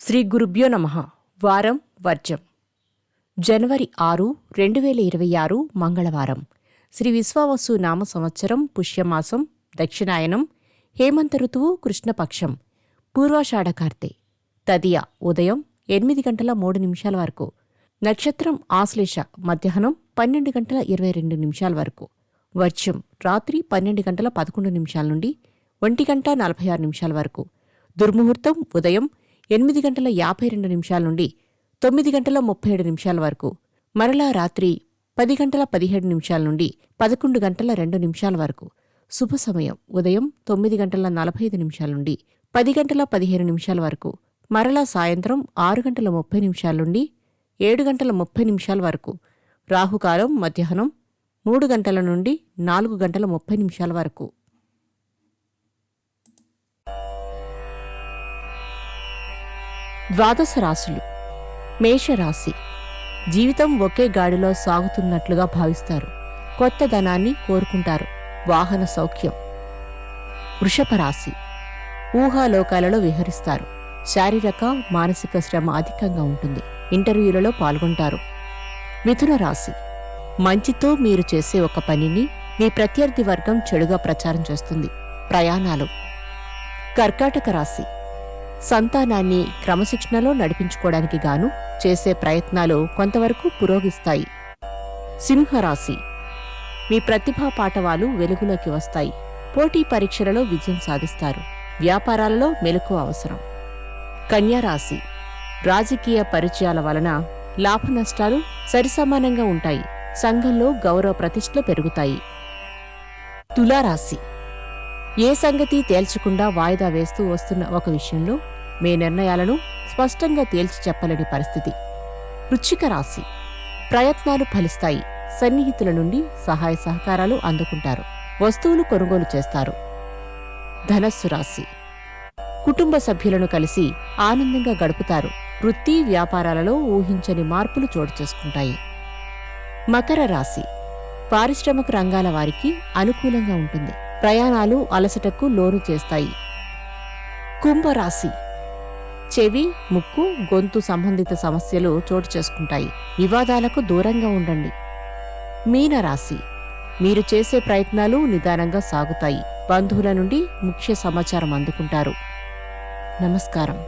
శ్రీ గురుభ్యో నమః. వారం వర్జం. జనవరి 6, 2026 మంగళవారం. శ్రీ విశ్వావసు నామ సంవత్సరం పుష్యమాసం దక్షిణాయనం హేమంత ఋతువు కృష్ణపక్షం పూర్వాషాఢకార్తె తదియ ఉదయం 8:03 వరకు. నక్షత్రం ఆశ్లేష మధ్యాహ్నం 12:22 వరకు. వర్షం రాత్రి 12:11 నుండి 1:46 వరకు. దుర్ముహూర్తం ఉదయం 8:52 నుండి 9:37 వరకు. మరలా రాత్రి 10:17 నుండి 11:02 వరకు. శుభ సమయం ఉదయం 9:45 నుండి 10:15 వరకు. మరలా సాయంత్రం 6:30 నుండి 7:30 వరకు. రాహుకాలం మధ్యాహ్నం 3 గంటల నుండి 4:30 వరకు. ద్వాదశ రాశులు. మేషరాశి. జీవితం ఒకే గాడిలో సాగుతున్నట్లుగా భావిస్తారు. కొత్త ధనాన్ని కోరుకుంటారు. వాహన సౌఖ్యం. వృషభ రాశి. ఊహాలోకాలలో విహరిస్తారు. శారీరక మానసిక శ్రమ అధికంగా ఉంటుంది. ఇంటర్వ్యూలలో పాల్గొంటారు. మిథున రాశి. మంచితో మీరు చేసే ఒక పనిని మీ ప్రత్యర్థి వర్గం చెడుగా ప్రచారం చేస్తుంది. ప్రయాణాలు. కర్కాటక రాశి. సంతానాన్ని క్రమశిక్షణలో నడిపించుకోవడానికి గాను చేసే ప్రయత్నాలు కొంతవరకు పురోగిస్తాయి. సింహరాశి. మీ ప్రతిభా పాటవాలు వెలుగులోకి వస్తాయి. పోటీ పరీక్షలలో విజయం సాధిస్తారు. వ్యాపారాలలో మెలకువ అవసరం. కన్యారాశి. రాజకీయ పరిచయాల వలన లాభ నష్టాలు సరిసమానంగా ఉంటాయి. సంఘంలో గౌరవ ప్రతిష్టలు పెరుగుతాయి. తులారాశి. ఏ సంగతి తేల్చకుండా వాయిదా వేస్తూ వస్తున్న ఒక విషయంలో మీ నిర్ణయాలను స్పష్టంగా తేల్చి చెప్పలేని పరిస్థితి. వృశ్చిక రాశి. ప్రయత్నాలు ఫలిస్తాయి. సన్నిహితుల నుండి సహాయ సహకారాలు అందుకుంటారు. వస్తువులు కొనుగోలు చేస్తారు. ధనస్సు రాశి. కుటుంబ సభ్యులను కలిసి ఆనందంగా గడుపుతారు. వృత్తి వ్యాపారాలలో ఊహించని మార్పులు చోటు చేసుకుంటాయి. మకర రాశి. పారిశ్రామిక రంగాల వారికి అనుకూలంగా ఉంటుంది. ప్రయాణాలు అలసటకు లోను చేస్తాయి. కుంభరాశి. చెవి, ముక్కు, గొంతు సంబంధిత సమస్యలు చోటు చేసుకుంటాయి. వివాదాలకు దూరంగా ఉండండి. మీనరాశి. మీరు చేసే ప్రయత్నాలు నిదానంగా సాగుతాయి. బంధువుల నుండి ముఖ్య సమాచారం అందుకుంటారు. నమస్కారం.